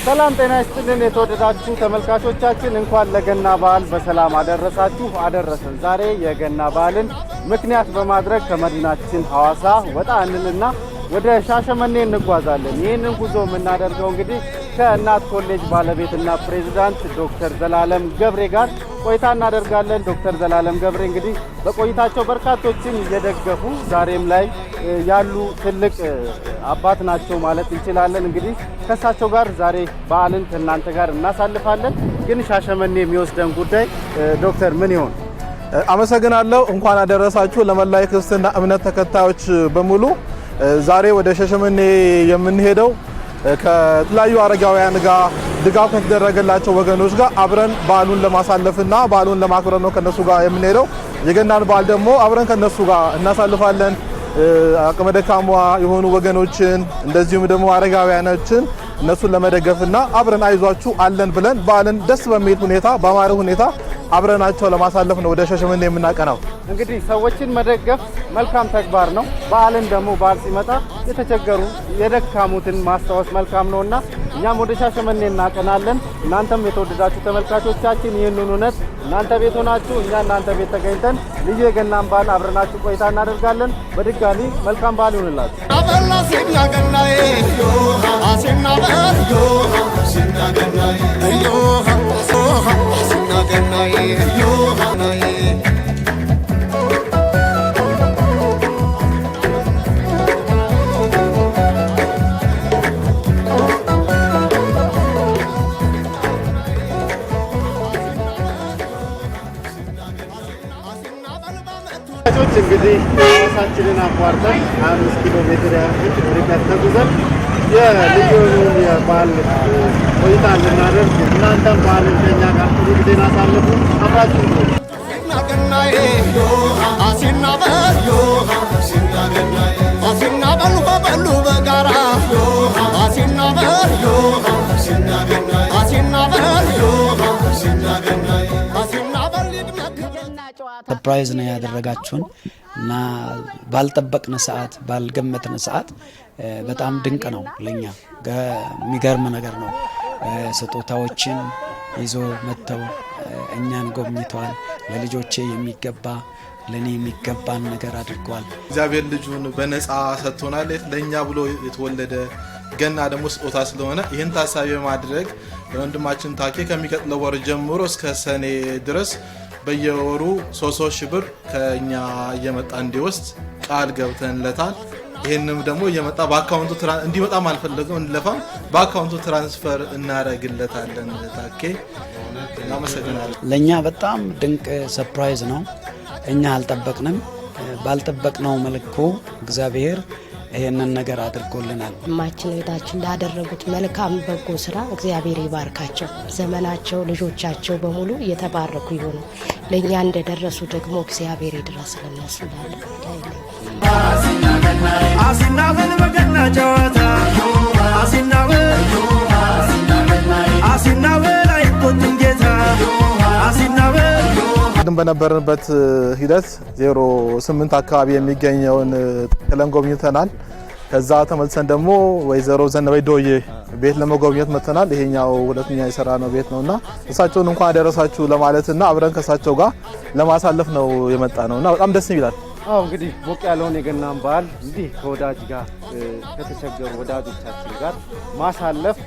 ሰላም ጤና ይስጥልን የተወደዳችሁ ተመልካቾቻችን እንኳን ለገና በዓል በሰላም አደረሰን። ዛሬ የገና በዓልን ምክንያት በማድረግ ከመዲናችን ሐዋሳ ወጣ እንልና ወደ ሻሸመኔ እንጓዛለን። ይህንን ጉዞ የምናደርገው እንግዲህ ከእናት ኮሌጅ ባለቤትና ፕሬዝዳንት ዶክተር ዘላለም ገብሬ ጋር ቆይታ እናደርጋለን። ዶክተር ዘላለም ገብሬ እንግዲህ በቆይታቸው በርካቶችን እየደገፉ ዛሬም ላይ ያሉ ትልቅ አባት ናቸው ማለት እንችላለን። እንግዲህ ከሳቸው ጋር ዛሬ በዓልን ከእናንተ ጋር እናሳልፋለን። ግን ሻሸመኔ የሚወስደን ጉዳይ ዶክተር ምን ይሆን? አመሰግናለሁ። እንኳን አደረሳችሁ ለመላው ክርስትና እምነት ተከታዮች በሙሉ። ዛሬ ወደ ሻሸመኔ የምንሄደው ከተለያዩ አረጋውያን ጋር ድጋፍ ከተደረገላቸው ወገኖች ጋር አብረን በዓሉን ለማሳለፍና በዓሉን ለማክበር ነው ከነሱ ጋር የምንሄደው። የገናን በዓል ደግሞ አብረን ከነሱ ጋር እናሳልፋለን። አቅመ ደካማ የሆኑ ወገኖችን እንደዚሁም ደግሞ አረጋውያኖችን እነሱን ለመደገፍና አብረን አይዟችሁ አለን ብለን በዓልን ደስ በሚል ሁኔታ በአማረ ሁኔታ አብረናቸው ለማሳለፍ ነው ወደ ሻሸመኔ የምናቀናው። እንግዲህ ሰዎችን መደገፍ መልካም ተግባር ነው። በዓልን ደግሞ በዓል ሲመጣ የተቸገሩ የደካሙትን ማስታወስ መልካም ነውና እኛም ወደ ሻሸመኔ እናቀናለን። እናንተም የተወደዳችሁ ተመልካቾቻችን ይህንን እውነት እናንተ ቤት ሆናችሁ እኛ እናንተ ቤት ተገኝተን ልዩ የገናን በዓል አብረናችሁ ቆይታ እናደርጋለን። በድጋሚ መልካም በዓል ይሁንላችሁ። እንግዲህ ራሳችንን አቋርጠን 5 ኪሎ ሜትር ያህል ርቀት ተጉዘን የልዩውን የበዓል ቆይታ እንድናደርግ እናንተም በዓልን ከእኛ ጋር ጥሩ ጊዜን አሳልፉ። አብራችሁ ሰርፕራይዝ ነው ያደረጋችሁን እና ባልጠበቅነ ሰዓት ባልገመትነ ሰዓት በጣም ድንቅ ነው። ለኛ የሚገርም ነገር ነው። ስጦታዎችን ይዞ መጥተው እኛን ጎብኝተዋል። ለልጆቼ የሚገባ ለኔ የሚገባን ነገር አድርገዋል። እግዚአብሔር ልጁን በነፃ ሰጥቶናል። ለኛ ብሎ የተወለደ ገና ደግሞ ስጦታ ስለሆነ ይህን ታሳቢ በማድረግ ለወንድማችን ታኬ ከሚቀጥለው ወር ጀምሮ እስከ ሰኔ ድረስ በየወሩ 300 ሺህ ብር ከኛ እየመጣ እንዲወስድ ቃል ገብተንለታል። ይሄንም ደግሞ እየመጣ በአካውንቱ እንዲመጣ ማልፈልገው እንለፋም በአካውንቱ ትራንስፈር እናረግለታለን። ታኬ እናመሰግናለን። ለኛ በጣም ድንቅ ሰርፕራይዝ ነው። እኛ አልጠበቅንም። ባልጠበቅነው መልኩ እግዚአብሔር ይሄንን ነገር አድርጎልናል። ማችን ቤታችን እንዳደረጉት መልካም በጎ ስራ እግዚአብሔር ይባርካቸው። ዘመናቸው ልጆቻቸው በሙሉ እየተባረኩ ይሁኑ። ለኛ እንደደረሱ ደግሞ እግዚአብሔር ይድረስ ለነሱ አሲናበል በገና ጨዋታ አሲናበል አይቆጥም ጌታ ቅድም በነበርንበት ሂደት 08 አካባቢ የሚገኘውን ተለን ጎብኝተናል። ከዛ ተመልሰን ደግሞ ወይዘሮ ዘነበይ ዶዬ ቤት ለመጎብኘት መተናል። ይሄኛው ሁለተኛ የሰራ ነው ቤት ነውና እሳቸውን እንኳን አደረሳችሁ ለማለትና አብረን ከሳቸው ጋር ለማሳለፍ ነው የመጣ ነውና በጣም ደስ ይላል። እንግዲህ ሞቅ ያለውን የገናን በዓል እንዲህ ከወዳጅ ጋር ከተቸገሩ ወዳጆቻችን ጋር ማሳለፍ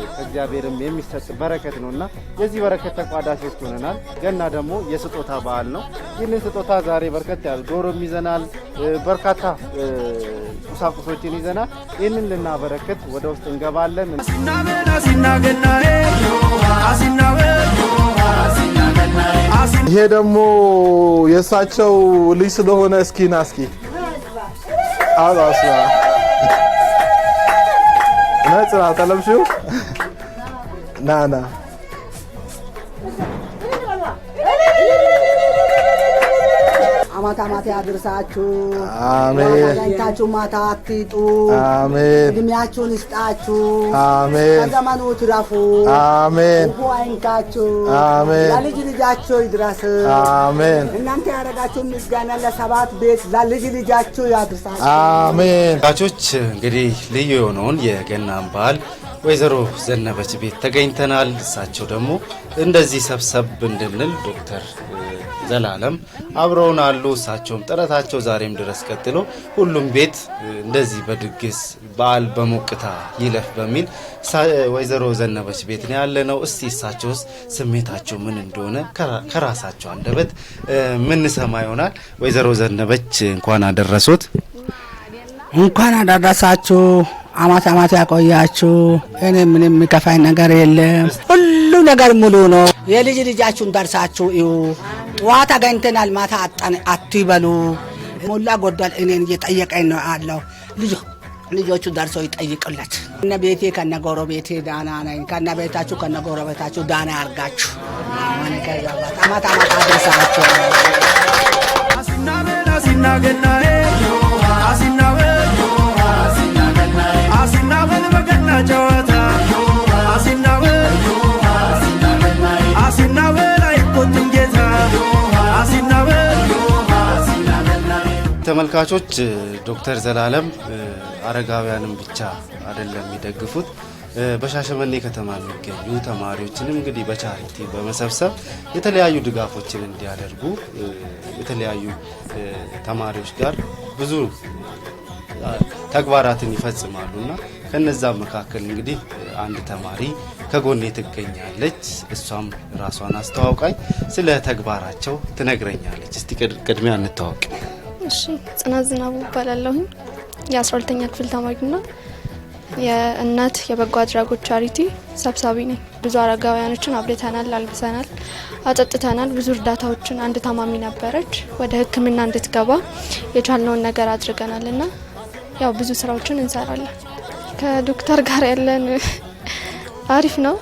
ከእግዚአብሔርም የሚሰጥ በረከት ነውና የዚህ በረከት ተቋዳሾች ሆነናል። ገና ደግሞ የስጦታ በዓል ነው። ይህንን ስጦታ ዛሬ በርከት ያለ ዶሮም ይዘናል፣ በርካታ ቁሳቁሶችን ይዘናል። ይህንን ልናበረክት ወደ ውስጥ እንገባለን። ይሄ ደግሞ የእሳቸው ልጅ ስለሆነ እስኪና አላስራ ነጽራ ተለብሽው ናና አማት ያድርሳችሁ። አሜን። ያንታችሁ ማታ አትጡ። አሜን። እድሜያችሁን ይስጣችሁ። አሜን። ከዘመኑ ትራፉ። አሜን። ክፉ አይንካችሁ። አሜን። ለልጅ ልጃችሁ ይድረስ። አሜን። እናንተ ያደረጋችሁ ምስጋና ለሰባት ቤት ለልጅ ልጃችሁ ያድርሳችሁ። አሜን። ጋቾች እንግዲህ ልዩ የሆነውን የገናን በዓል ወይዘሮ ዘነበች ቤት ተገኝተናል። እሳቸው ደግሞ እንደዚህ ሰብሰብ እንድንል ዶክተር ዘላለም አብረውን አሉ። እሳቸውም ጥረታቸው ዛሬም ድረስ ቀጥሎ ሁሉም ቤት እንደዚህ በድግስ በዓል በሞቅታ ይለፍ በሚል ወይዘሮ ዘነበች ቤት ነው ያለነው። እስቲ እሳቸውስ ስሜታቸው ምን እንደሆነ ከራሳቸው አንደበት ምን ሰማ ይሆናል። ወይዘሮ ዘነበች እንኳን አደረሶት። እንኳን አደረሳችሁ። አማት ያቆያችሁ። እኔ ምንም የሚከፋኝ ነገር የለም። ሁሉ ነገር ሙሉ ነው። የልጅ ልጃችሁን ደርሳችሁ እዩ። ጠዋት አገኝተናል ማታ አትበሉ። ሞላ ጎደል እኔን እየጠየቀኝ ነው አለው። ልጆቹ ደርሰው ይጠይቅለት። ከነ ቤቴ ከነ ጎረቤቴ ዳና ነኝ። ከነ ቤታችሁ ከነ ጎረቤታችሁ ዳና ያርጋችሁ። አማት አደረሳችሁ። ተመልካቾች ዶክተር ዘላለም አረጋውያንም ብቻ አይደለም የሚደግፉት በሻሸመኔ ከተማ የሚገኙ ተማሪዎችንም እንግዲህ በቻሪቲ በመሰብሰብ የተለያዩ ድጋፎችን እንዲያደርጉ የተለያዩ ተማሪዎች ጋር ብዙ ተግባራትን ይፈጽማሉና ከነዛም መካከል እንግዲህ አንድ ተማሪ ከጎኔ ትገኛለች። እሷም ራሷን አስተዋውቃኝ ስለ ተግባራቸው ትነግረኛለች። እስቲ ቅድሚያ እንተዋወቅ። እሺ፣ ጽናት ዝናቡ እባላለሁ። የ12ኛ ክፍል ተማሪና የእናት የበጎ አድራጎት ቻሪቲ ሰብሳቢ ነኝ። ብዙ አረጋውያኖችን አብልተናል፣ አልብሰናል፣ አጠጥተናል። ብዙ እርዳታዎችን አንድ ታማሚ ነበረች ወደ ሕክምና እንድትገባ የቻልነውን ነገር አድርገናልና ያው ብዙ ስራዎችን እንሰራለን። ከዶክተር ጋር ያለን አሪፍ ነው።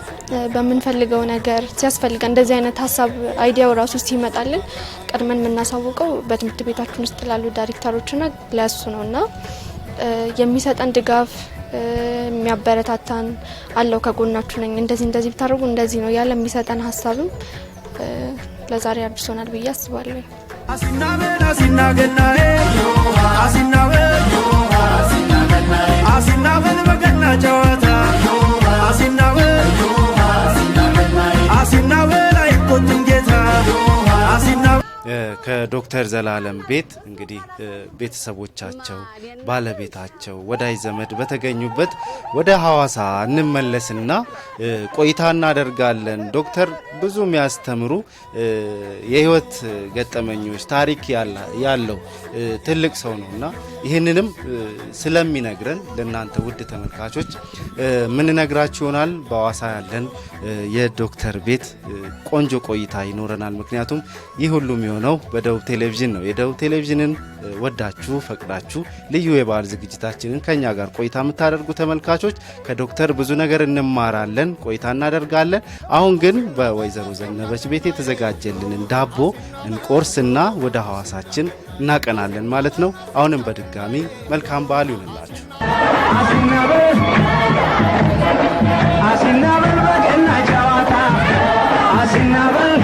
በምንፈልገው ነገር ሲያስፈልጋ እንደዚህ አይነት ሀሳብ አይዲያው ራሱ ሲመጣልን ቀድመን የምናሳውቀው በትምህርት ቤታችን ውስጥ ላሉ ዳይሬክተሮችና ለሱ ነውና የሚሰጠን ድጋፍ የሚያበረታታን አለው። ከጎናችሁ ነኝ፣ እንደዚህ ብታደርጉ እንደዚህ ነው ያለ የሚሰጠን ሀሳብም ለዛሬ አድርሶናል ብዬ አስባለሁ። ከዶክተር ዘላለም ቤት እንግዲህ ቤተሰቦቻቸው ባለቤታቸው ወዳጅ ዘመድ በተገኙበት ወደ ሐዋሳ እንመለስና ቆይታ እናደርጋለን። ዶክተር ብዙ የሚያስተምሩ የህይወት ገጠመኞች ታሪክ ያለው ትልቅ ሰው ነውና ይህንንም ስለሚነግረን ለእናንተ ውድ ተመልካቾች ምን ነግራችሁ ይሆናል። በሐዋሳ ያለን የዶክተር ቤት ቆንጆ ቆይታ ይኖረናል። ምክንያቱም ይህ ሁሉ የሚሆነው በደቡብ ቴሌቪዥን ነው። የደቡብ ቴሌቪዥንን ወዳችሁ ፈቅዳችሁ ልዩ የበዓል ዝግጅታችንን ከኛ ጋር ቆይታ የምታደርጉ ተመልካቾች ከዶክተር ብዙ ነገር እንማራለን፣ ቆይታ እናደርጋለን። አሁን ግን በወይዘሮ ዘነበች ቤት የተዘጋጀልንን ዳቦ እንቆርስና ወደ ሐዋሳችን እናቀናለን ማለት ነው። አሁንም በድጋሚ መልካም በዓል ይሁንላችሁ። አሲናበል በገና ጨዋታ አሲናበል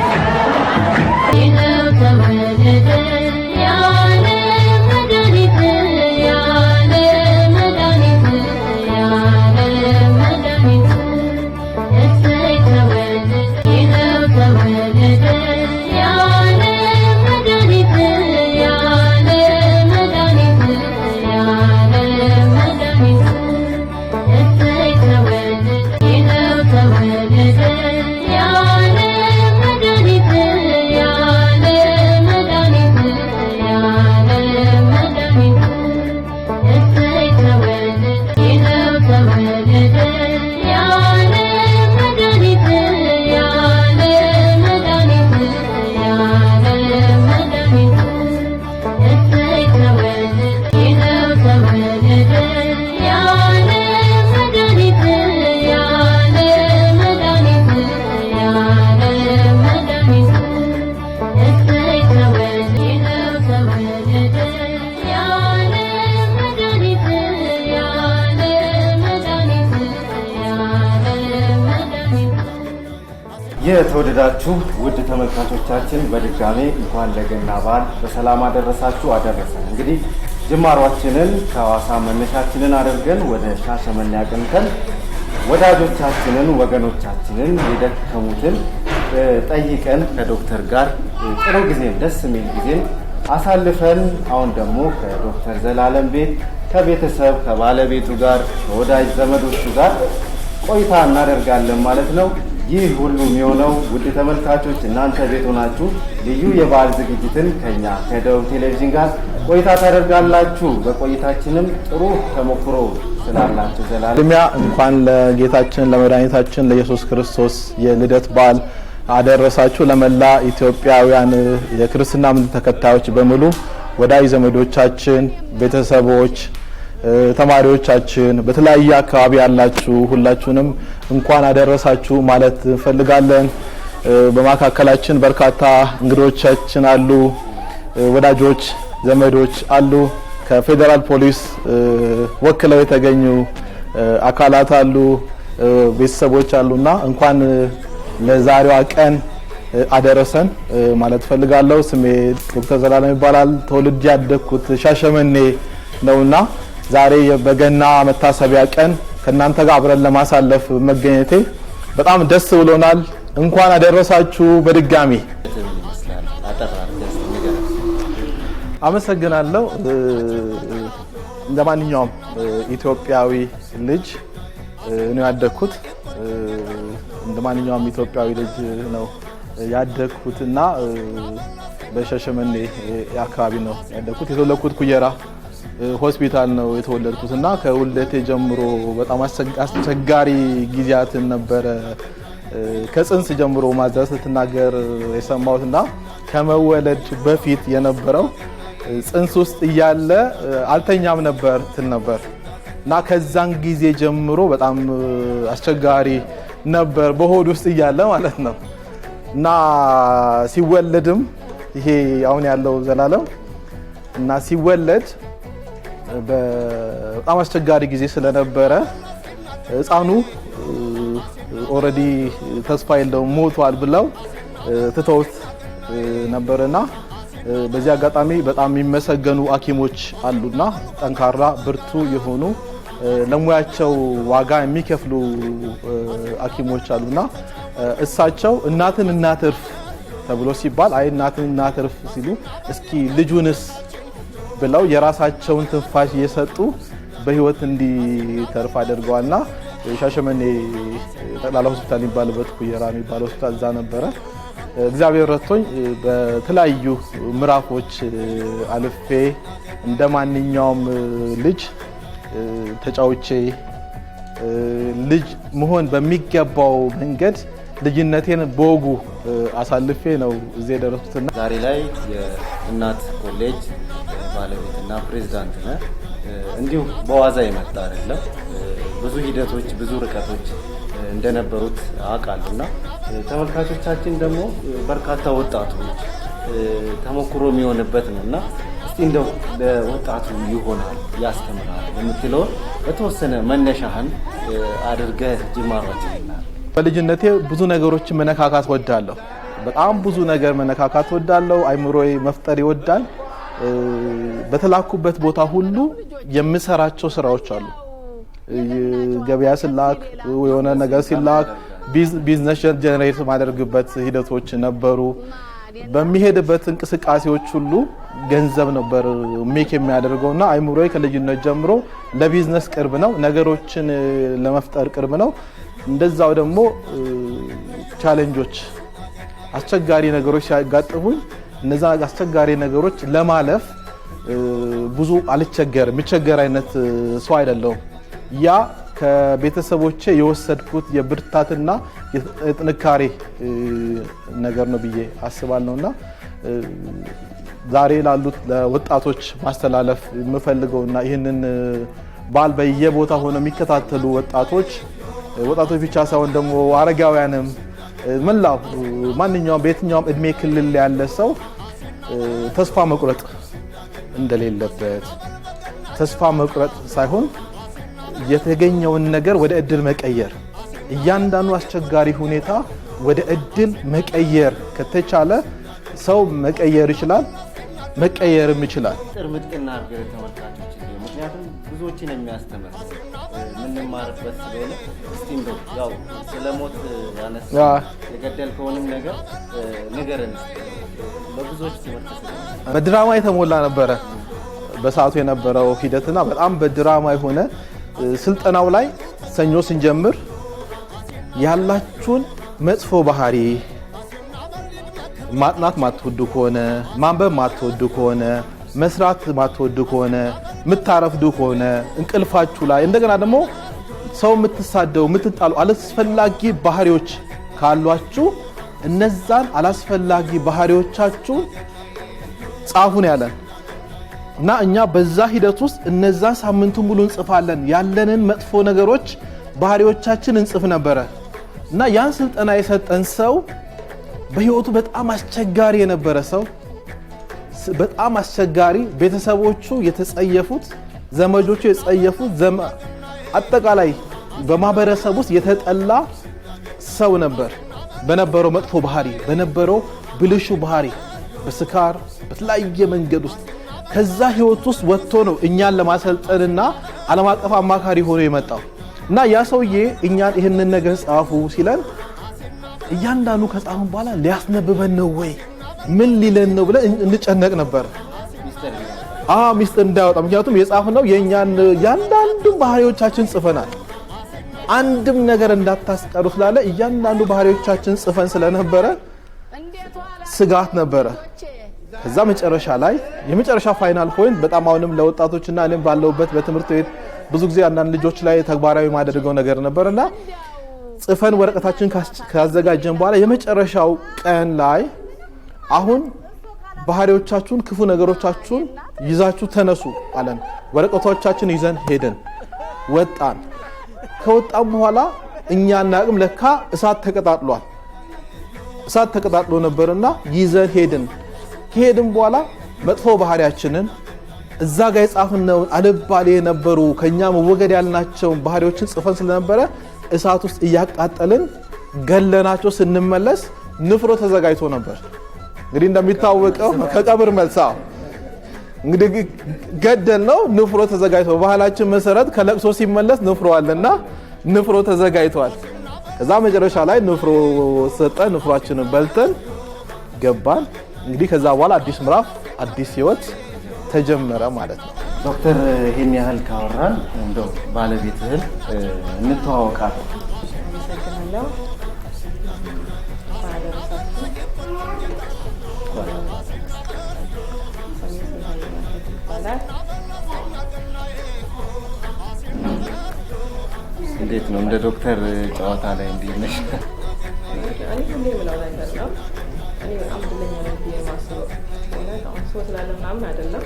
የተወደዳችሁ ውድ ተመልካቾቻችን በድጋሜ እንኳን ለገና በዓል በሰላም አደረሳችሁ አደረሰን። እንግዲህ ጅማሯችንን ከሐዋሳ መነሻችንን አድርገን ወደ ሻሸመኔ አቅንተን ወዳጆቻችንን ወገኖቻችንን የደከሙትን ጠይቀን ከዶክተር ጋር ጥሩ ጊዜን ደስ የሚል ጊዜን አሳልፈን አሁን ደግሞ ከዶክተር ዘላለም ቤት ከቤተሰብ ከባለቤቱ ጋር ከወዳጅ ዘመዶቹ ጋር ቆይታ እናደርጋለን ማለት ነው። ይህ ሁሉ የሚሆነው ውድ ተመልካቾች እናንተ ቤት ሆናችሁ ልዩ የበዓል ዝግጅትን ከኛ ከደቡብ ቴሌቪዥን ጋር ቆይታ ታደርጋላችሁ። በቆይታችንም ጥሩ ተሞክሮ ስላላችሁ ዘላለም እንኳን ለጌታችን ለመድኃኒታችን ለኢየሱስ ክርስቶስ የልደት በዓል አደረሳችሁ። ለመላ ኢትዮጵያውያን የክርስትና እምነት ተከታዮች በሙሉ ወዳጅ ዘመዶቻችን፣ ቤተሰቦች፣ ተማሪዎቻችን በተለያየ አካባቢ ያላችሁ ሁላችሁንም እንኳን አደረሳችሁ ማለት እንፈልጋለን። በማካከላችን በርካታ እንግዶቻችን አሉ፣ ወዳጆች ዘመዶች አሉ፣ ከፌደራል ፖሊስ ወክለው የተገኙ አካላት አሉ፣ ቤተሰቦች አሉና እንኳን ለዛሬዋ ቀን አደረሰን ማለት ፈልጋለሁ። ስሜ ዶክተር ዘላለም ይባላል። ተወልጄ ያደግኩት ሻሸመኔ ነውና ዛሬ በገና መታሰቢያ ቀን ከናንተ ጋር አብረን ለማሳለፍ መገኘቴ በጣም ደስ ብሎናል። እንኳን አደረሳችሁ በድጋሚ አመሰግናለሁ። እንደማንኛውም ኢትዮጵያዊ ልጅ ነው ያደግኩት። እንደማንኛውም ኢትዮጵያዊ ልጅ ነው ያደግኩትና በሻሸመኔ አካባቢ ነው ያደግኩት። የተወለድኩት ኩየራ ሆስፒታል ነው የተወለድኩትና ከውልደቴ ጀምሮ በጣም አስቸጋሪ ጊዜያትን ነበረ ከጽንስ ጀምሮ ማድረስ ስትናገር የሰማሁትና ከመወለድ በፊት የነበረው ጽንስ ውስጥ እያለ አልተኛም ነበር ትል ነበር እና ከዛን ጊዜ ጀምሮ በጣም አስቸጋሪ ነበር በሆድ ውስጥ እያለ ማለት ነው እና ሲወለድም ይሄ አሁን ያለው ዘላለም እና ሲወለድ በጣም አስቸጋሪ ጊዜ ስለነበረ ህፃኑ ኦሬዲ ተስፋ የለውም ሞቷል ብለው ትተውት ነበርና በዚህ አጋጣሚ በጣም የሚመሰገኑ ሐኪሞች አሉና ጠንካራ ብርቱ የሆኑ ለሙያቸው ዋጋ የሚከፍሉ ሐኪሞች አሉና እሳቸው እናትን እናትርፍ ተብሎ ሲባል አይ እናትን እናትርፍ ሲሉ እስኪ ልጁንስ ብለው የራሳቸውን ትንፋሽ እየሰጡ በህይወት እንዲተርፍ አድርገዋልና ሻሸመኔ ጠቅላላ ሆስፒታል የሚባልበት ኩየራ የሚባለው ሆስፒታል እዛ ነበረ። እግዚአብሔር ረድቶኝ በተለያዩ ምዕራፎች አልፌ እንደማንኛውም ልጅ ተጫውቼ ልጅ መሆን በሚገባው መንገድ ልጅነቴን በወጉ አሳልፌ ነው እዚህ የደረስኩትና ዛሬ ላይ የእናት ኮሌጅ ባለቤትና ፕሬዝዳንት ነህ። እንዲሁ በዋዛ የመጣ አይደለም። ብዙ ሂደቶች ብዙ ርቀቶች እንደነበሩት አውቃለሁና ተመልካቾቻችን ደግሞ በርካታ ወጣቶች ተሞክሮ የሚሆንበት ነውና እስቲ እንደው ለወጣቱ ይሆናል ያስተምራል የምትለው በተወሰነ መነሻህን አድርገህ ጅማሯችን። በልጅነቴ ብዙ ነገሮች መነካካት ወዳለሁ። በጣም ብዙ ነገር መነካካት ወዳለሁ። አይምሮዬ መፍጠር ይወዳል። በተላኩበት ቦታ ሁሉ የምሰራቸው ስራዎች አሉ። ገበያ ስላክ የሆነ ነገር ሲላክ ቢዝነስ ጀነሬት ማድረግበት ሂደቶች ነበሩ። በሚሄድበት እንቅስቃሴዎች ሁሉ ገንዘብ ነበር ሜክ የሚያደርገውና አይምሮዬ ከልጅነት ጀምሮ ለቢዝነስ ቅርብ ነው፣ ነገሮችን ለመፍጠር ቅርብ ነው። እንደዛው ደግሞ ቻሌንጆች አስቸጋሪ ነገሮች ሲያጋጥሙኝ እነዛ አስቸጋሪ ነገሮች ለማለፍ ብዙ አልቸገርም። የሚቸገር አይነት ሰው አይደለሁም። ያ ከቤተሰቦቼ የወሰድኩት የብርታትና የጥንካሬ ነገር ነው ብዬ አስባለሁና ዛሬ ላሉት ለወጣቶች ማስተላለፍ የምፈልገውና ይህንን በዓል በየቦታ ሆነው የሚከታተሉ ወጣቶች ብቻ ሳይሆን ደግሞ አረጋውያንም መላው ማንኛውም በየትኛውም እድሜ ክልል ያለ ሰው ተስፋ መቁረጥ እንደሌለበት፣ ተስፋ መቁረጥ ሳይሆን የተገኘውን ነገር ወደ እድል መቀየር፣ እያንዳንዱ አስቸጋሪ ሁኔታ ወደ እድል መቀየር ከተቻለ ሰው መቀየር ይችላል መቀየርም ይችላል ጥርምጥና አርገረ ተመልካቾች ምክንያቱም ብዙዎችን የሚያስተምር ምንም ማርበት ስለሆነ እስቲ እንደው ያው ስለሞት ያነሳ የገደልከውንም ነገርን ለብዙዎች ትምህርት በድራማ የተሞላ ነበረ በሰዓቱ የነበረው ሂደትና በጣም በድራማ የሆነ ስልጠናው ላይ ሰኞ ስንጀምር ያላችሁን መጥፎ ባህሪ ማጥናት ማትወዱ ከሆነ ማንበብ ማትወዱ ከሆነ መስራት ማትወዱ ከሆነ ምታረፍዱ ከሆነ እንቅልፋችሁ ላይ እንደገና ደግሞ ሰው ምትሳደው ምትጣሉ አላስፈላጊ ባህሪዎች ካሏችሁ እነዛን አላስፈላጊ ባህሪዎቻችሁ ጻፉን ያለን እና እኛ በዛ ሂደት ውስጥ እነዛን ሳምንቱ ሙሉ እንጽፋለን ያለንን መጥፎ ነገሮች ባህሪዎቻችን እንጽፍ ነበር እና ያን ስልጠና የሰጠን ሰው በህይወቱ በጣም አስቸጋሪ የነበረ ሰው በጣም አስቸጋሪ ቤተሰቦቹ የተጸየፉት ዘመዶቹ የተጸየፉት አጠቃላይ በማህበረሰብ ውስጥ የተጠላ ሰው ነበር በነበረው መጥፎ ባህሪ በነበረው ብልሹ ባህሪ በስካር በተለያየ መንገድ ውስጥ ከዛ ህይወት ውስጥ ወጥቶ ነው እኛን ለማሰልጠንና ዓለም አቀፍ አማካሪ ሆኖ የመጣው እና ያ ሰውዬ እኛን ይሄንን ነገር ጻፉ ሲለን እያንዳንዱ ከጻፈን በኋላ ሊያስነብበን ነው ወይ ምን ሊለን ነው ብለን እንጨነቅ ነበር ሚስጥር እንዳይወጣ ምክንያቱም የጻፍነው የኛን ያንዳንዱ ባህሪዎቻችን ጽፈናል አንድም ነገር እንዳታስቀሩ ስላለ እያንዳንዱ ባህሪዎቻችን ጽፈን ስለነበረ ስጋት ነበረ ከዛ መጨረሻ ላይ የመጨረሻ ፋይናል ፖይንት በጣም አሁንም ለወጣቶችና እኔም ባለውበት በትምህርት ቤት ብዙ ጊዜ አንዳንድ ልጆች ላይ ተግባራዊ ማድረገው ነገር ነበርና ጽፈን ወረቀታችን ካዘጋጀን በኋላ የመጨረሻው ቀን ላይ አሁን ባህሪዎቻችሁን ክፉ ነገሮቻችሁን ይዛችሁ ተነሱ አለን ወረቀቶቻችን ይዘን ሄደን ወጣን ከወጣን በኋላ እኛና አቅም ለካ እሳት ተቀጣጥሎ ነበርና ይዘን ሄድን ከሄድን በኋላ መጥፎ ባህሪያችንን እዛ ጋር የጻፍነው አልባሌ የነበሩ ከኛ መወገድ ያልናቸው ባህሪዎችን ጽፈን ስለነበረ እሳት ውስጥ እያቃጠልን ገለናቸው ስንመለስ ንፍሮ ተዘጋጅቶ ነበር እንግዲህ እንደሚታወቀው ከቀብር መልሳ እንግዲህ ገደል ነው ንፍሮ ተዘጋጅቶ ባህላችን መሰረት ከለቅሶ ሲመለስ ንፍሮ አለና ንፍሮ ተዘጋጅቷል ከዛ መጨረሻ ላይ ንፍሮ ሰጠ ንፍሯችንን በልተን ገባን እንግዲህ ከዛ በኋላ አዲስ ምዕራፍ አዲስ ህይወት ተጀመረ ማለት ነው ዶክተር ይሄን ያህል ካወራን እንደው ባለቤትህን እንተዋወቃለን እንዴት ነው እንደ ዶክተር ጨዋታ ላይ እንዴት ነሽ እኔ ሁሌ የምለው ነገር ነው እኔ በጣም ድለኛ ነኝ የማስበው ሰው ስላለ ምናምን አይደለም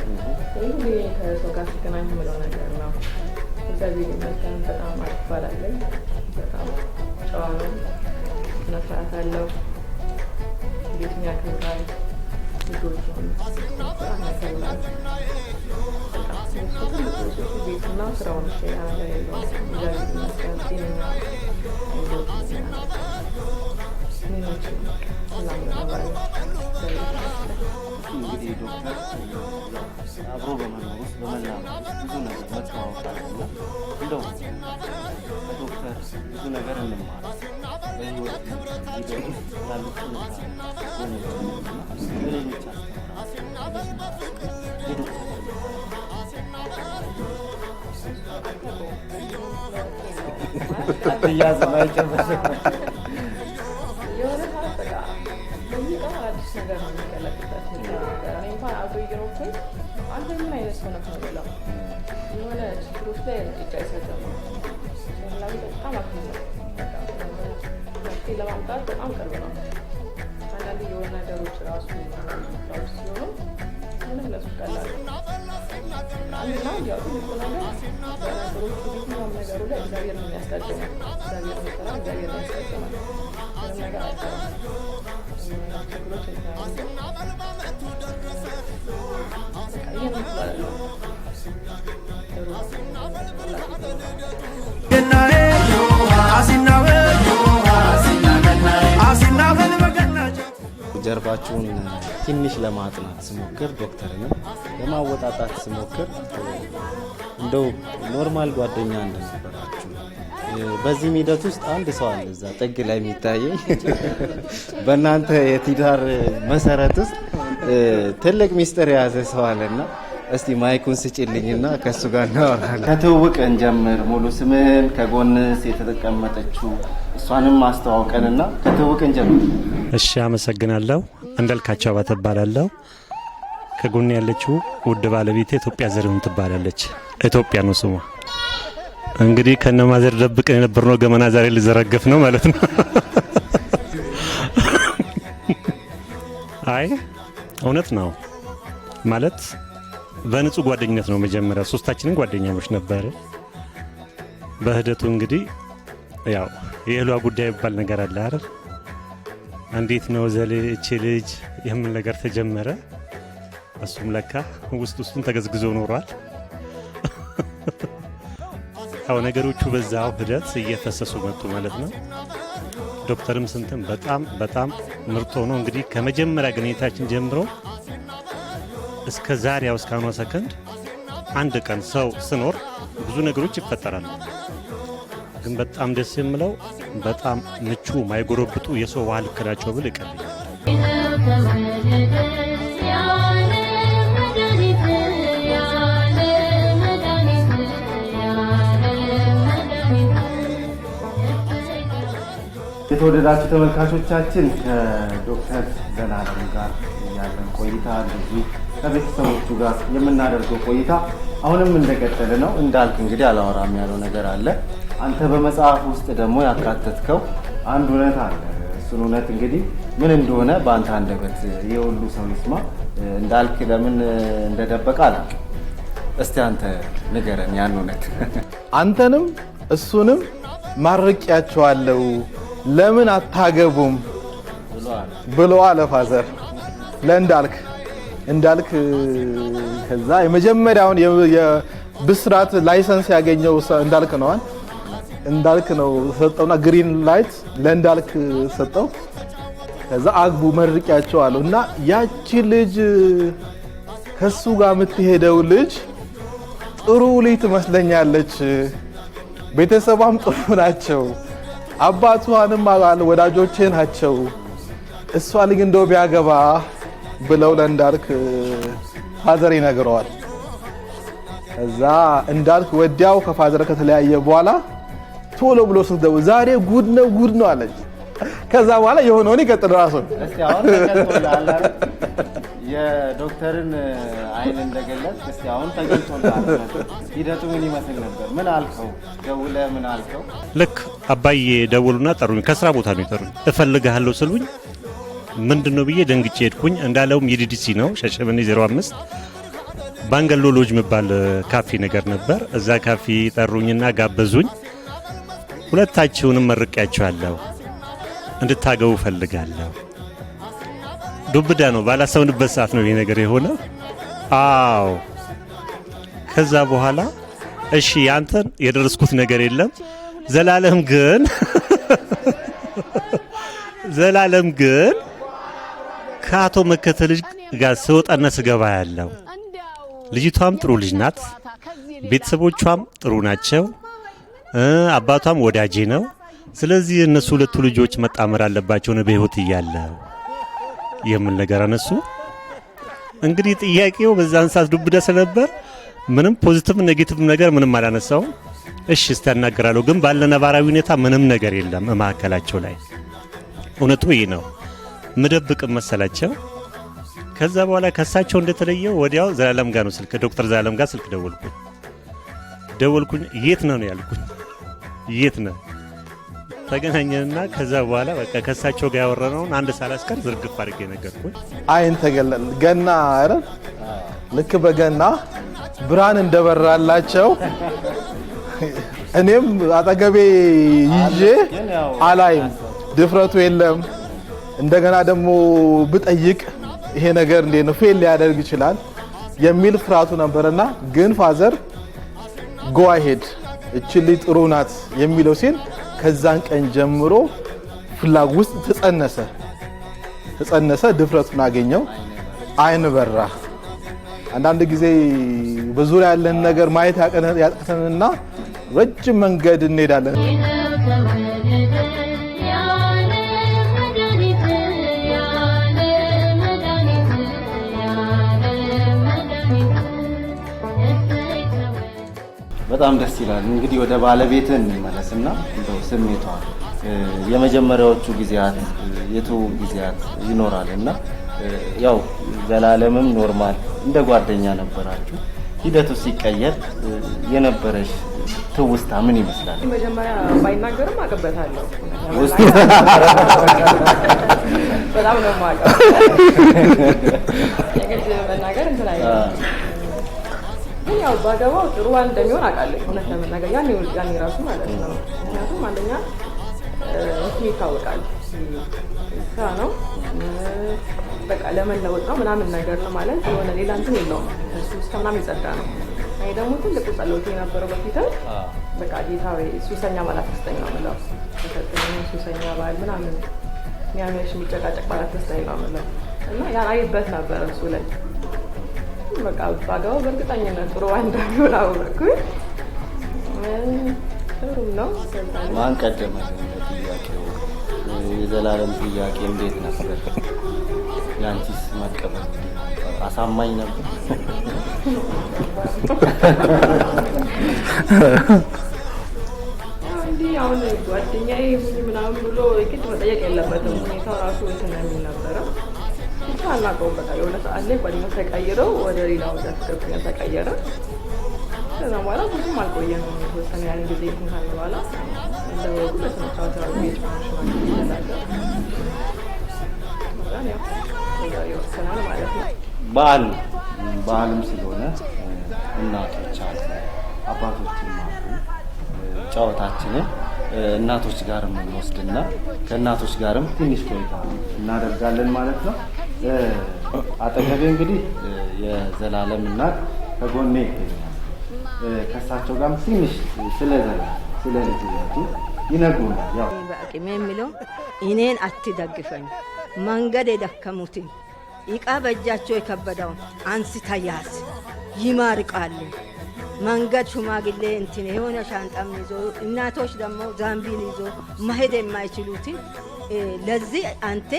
እኔ ሁሌ ከሰው ጋር ሲገናኝ የምለው ነገር ነው እግዚአብሔር ይመስገን በጣም አትባላለኝ በጣም ጨዋ ነው ነፍራት አለው ቤትኛ ክብራል ልጆቹን ያከብራል ቤትና ስራውን ነገር የለውም እግዚአብሔር ይመስገን ጤነኛ እንግዲህ ዶክተር አብሮ በመኖር ውስጥ በመላመድ ብዙ ነገር መተዋወቃልና እንደው ዶክተር ብዙ ነገር እንማር በህይወት ሂደት ውስጥ ያሉትን ለሌሎች ለማምጣት በጣም ቅርብ ነው አንዳንድ የሆነ ነገሮች ራሱ ሲሆኑ ምንም ለሱ ቀላል አንድና ያው ትልቁ ነገር በነገሮች የትኛውም ነገሩ ላይ እግዚአብሔር ነው የሚያስቀድመው እግዚአብሔር ነው የሚሰራ እግዚአብሔር ነው የሚያስቀድመው ምንም ነገር አይሰራም ችግሮች ይታያሉ ይህን ይችላል Asinawe, asinawe, asinawe, ህይወታችሁን ትንሽ ለማጥናት ስሞክር ዶክተርንም ለማወጣጣት ስሞክር እንደው ኖርማል ጓደኛ እንደነበራችሁ በዚህ ሂደት ውስጥ አንድ ሰው አለ እዛ ጥግ ላይ የሚታየኝ በእናንተ የትዳር መሰረት ውስጥ ትልቅ ሚስጥር የያዘ ሰው አለና እስቲ ማይኩን ስጪልኝና ከሱ ጋር እናወራለን። ከትውውቅ እንጀምር። ሙሉ ስምህን ከጎንስ የተቀመጠችው እሷንም ማስተዋወቀንና ከትውውቅ እንጀምር። እሺ፣ አመሰግናለሁ። እንዳልካቸው አባተ እባላለሁ። ከጎን ያለችው ውድ ባለቤቴ ኢትዮጵያ ዘሪሁን ትባላለች። ኢትዮጵያ ነው ስሟ። እንግዲህ ከነማዘር ደብቀን የነበርነው ገመና ዛሬ ሊዘረገፍ ነው ማለት ነው። አይ እውነት ነው ማለት በንጹህ ጓደኝነት ነው። መጀመሪያ ሶስታችንን ጓደኛሞች ነበር። በሂደቱ እንግዲህ ያው የእህሏ ጉዳይ ይባል ነገር አለ አይደል? እንዴት ነው እቺ ልጅ የምን ነገር ተጀመረ። እሱም ለካ ውስጡን ተገዝግዞ ኖሯል። ያው ነገሮቹ በዛው ሂደት እየፈሰሱ መጡ ማለት ነው። ዶክተርም ስንትም በጣም ምርጥ ሆኖ እንግዲህ ከመጀመሪያ ግንኙነታችን ጀምሮ እስከ ዛሬው እስካሁኗ ሰከንድ አንድ ቀን ሰው ስኖር ብዙ ነገሮች ይፈጠራሉ። ግን በጣም ደስ የሚለው በጣም ምቹ ማይጎረብጡ የሰው ባህል ከዳቸው ብል ይቀርብ የተወደዳችሁ ተመልካቾቻችን ከዶክተር ዘላለም ጋር ያለን ቆይታ እንደዚህ ከቤተሰቦቹ ጋር የምናደርገው ቆይታ አሁንም እንደቀጠለ ነው። እንዳልክ እንግዲህ አላወራም ያለው ነገር አለ። አንተ በመጽሐፍ ውስጥ ደግሞ ያካተትከው አንድ እውነት አለ። እሱን እውነት እንግዲህ ምን እንደሆነ በአንተ አንደበት የሁሉ ሰው ይስማ። እንዳልክ ለምን እንደደበቀ አላውቅም። እስቲ አንተ ንገረን ያን እውነት። አንተንም እሱንም ማርቂያቸዋለሁ ለምን አታገቡም ብሎ አለ ፋዘር ለእንዳልክ ከዛ የመጀመሪያውን የብስራት ላይሰንስ ያገኘው እንዳልክ ነው ሰጠውና ግሪን ላይት ለእንዳልክ ሰጠው። ከዛ አግቡ መርቂያቸዋለሁ እና ያቺ ልጅ ከሱ ጋር የምትሄደው ልጅ ጥሩ ልጅ ትመስለኛለች፣ ቤተሰቧም ጥሩ ናቸው፣ አባቷንም ወዳጆቼ ናቸው፣ እሷ ልጅ እንደው ቢያገባ ብለው ለእንዳልክ ፋዘር ይነግረዋል። ከዛ እንዳልክ ወዲያው ከፋዘር ከተለያየ በኋላ ቶሎ ብሎ ስደው ዛሬ ጉድ ነው አለች። ከዛ በኋላ የሆነውን ይቀጥል ራሱ። እስቲ አሁን ተገልጦልሃል የዶክተርን አይን እንደገለጽ እስቲ አሁን ተገልጦልሃል። ሂደቱ ምን ይመስል ነበር? ምን አልከው? ደውለህ ምን አልከው? ልክ አባዬ ደውሉና ጠሩኝ። ከስራ ቦታ ነው የጠሩኝ። እፈልግሃለሁ ስሉኝ ምንድነው ብዬ ደንግጬ ሄድኩኝ። እንዳለውም የዲዲሲ ነው ሸሸበኔ 05 ባንገሎ ሎጅ የሚባል ካፌ ነገር ነበር። እዛ ካፌ ጠሩኝና ጋበዙኝ። ሁለታችሁንም መርቂያችኋለሁ፣ እንድታገቡ ፈልጋለሁ። ዱብዳ ነው፣ ባላሰብንበት ሰዓት ነው ይሄ ነገር የሆነው። አዎ። ከዛ በኋላ እሺ ያንተን የደረስኩት ነገር የለም። ዘላለም ግን ከአቶ መከተ ልጅ ጋር ስወጣና ስገባ ያለው ልጅቷም ጥሩ ልጅ ናት፣ ቤተሰቦቿም ጥሩ ናቸው፣ አባቷም ወዳጄ ነው። ስለዚህ እነሱ ሁለቱ ልጆች መጣመር አለባቸው ነው በህይወት እያለው የምን ነገር አነሱ። እንግዲህ ጥያቄው በዛን ሰዓት ዱብዳ ስለነበር ምንም ፖዚቲቭ ኔጌቲቭ ነገር ምንም አላነሳው። እሺ እስታናገራለሁ፣ ግን ባለ ነባራዊ ሁኔታ ምንም ነገር የለም ማከላቸው ላይ። እውነቱ ይሄ ነው። ምደብቅ መሰላቸው። ከዛ በኋላ ከሳቸው እንደተለየው ወዲያው ዘላለም ጋር ነው ስልክ ዶክተር ዘላለም ጋር ስልክ ደወልኩኝ። የት ነው ያልኩኝ። የት ነው ተገናኘንና ከዛ በኋላ በቃ ከሳቸው ጋር ያወራነውን አንድ ሳላስቀር ዝርግፍ አድርጌ ነገርኩኝ። አይን ተገለል ገና አይደል? ልክ በገና ብርሃን እንደበራላቸው እኔም አጠገቤ ይዤ አላይም፣ ድፍረቱ የለም። እንደገና ደግሞ ብጠይቅ ይሄ ነገር እንዴት ነው ፌል ሊያደርግ ይችላል የሚል ፍርሃቱ ነበርና ግን ፋዘር ጎ አሄድ እቺ ልጅ ጥሩ ናት የሚለው ሲል ከዛን ቀን ጀምሮ ፍላጎት ውስጥ ተጸነሰ። ተጸነሰ፣ ድፍረቱን አገኘው፣ አይን በራ። አንዳንድ ጊዜ በዙሪያ ያለን ነገር ማየት ያቅተንና ረጅም መንገድ እንሄዳለን። በጣም ደስ ይላል። እንግዲህ ወደ ባለቤትህ እንመለስና እንደው ስሜቷ የመጀመሪያዎቹ ጊዜያት የትውውቅ ጊዜያት ይኖራልና ያው ዘላለምም ኖርማል እንደ ጓደኛ ነበራችሁ። ሂደቱ ሲቀየር የነበረሽ ትውስታ ምን ይመስላል? መጀመሪያ ባይናገርም አቀበታለሁ። በጣም ነው የማውቀው። የግድ መናገር እንትን አይደለም። ግን ያው ባገባው ጥሩ እንደሚሆን አውቃለሁ። እውነት ለመናገር ያኔ ራሱ ማለት ነው። ምክንያቱም አንደኛ እንትን ይታወቃል፣ ስራ ነው በቃ ለመለወጥ ነው ምናምን ነገር ነው ማለት የሆነ ሌላ እንትን የለውም። እሱ እስከ ምናምን ይጸዳ ነው። እኔ ደግሞ ትልቁ ጸሎቴ የነበረው በፊት በቃ ጌታዊ ሱሰኛ ማለት አትስጠኝ ነው የምለው። ሱሰኛ ባል ምናምን የሚያመሽ የሚጨቃጨቅ ማለት አትስጠኝ ነው የምለው እና ያን አይበት ነበረ እሱ ላይ በቃ ባገባው በእርግጠኝነት ጥሩ እንደሚሆን አወቅኩኝ። ጥሩም ነው። ማን ቀደመ? ጥያቄው የዘላለም ጥያቄ እንዴት ነበር? ያንቺስ መቀበል አሳማኝ ነበር? እንዲህ አሁን ጓደኛዬ ምናምን ብሎ ግድ መጠየቅ የለበትም። ሁኔታው ራሱ እንትን የሚል ነበረ። ብቻ አናውቀውም። በቃ የሆነ ሰዓት ላይ ጓደኛው ተቀይረው ወደ ሌላ ወደ ፍቅረኛ ተቀየረ። ከዛ በኋላ ብዙም አልቆየም። የተወሰነ ያን ጊዜ እንኳን በኋላ እንደወጉ በስነስርዓት ቤት ማሽማል ይላል ይወሰናል ማለት ነው። በዓልም ስለሆነ እናቶች አሉ፣ አባቶችም አሉ። ጨዋታችንን እናቶች ጋር የምንወስድና ከእናቶች ጋርም ትንሽ ቆይታ እናደርጋለን ማለት ነው። አጠገቤ እንግዲህ የዘላለም እናት ከጎኔ ይገኛል። ከእሳቸው ጋርም ትንሽ ስለ ልጅነቱ ይነግሩናል። ያው በአቅሜ የሚለው እኔን አትደግፈኝ፣ መንገድ የደከሙትን ዕቃ በእጃቸው የከበደውን አንስታ ያዝ፣ ይማርቃሉ። መንገድ ሽማግሌ እንትን የሆነ ሻንጣም ይዞ እናቶች ደግሞ ዛምቢል ይዞ መሄድ የማይችሉትን ለዚህ አንተ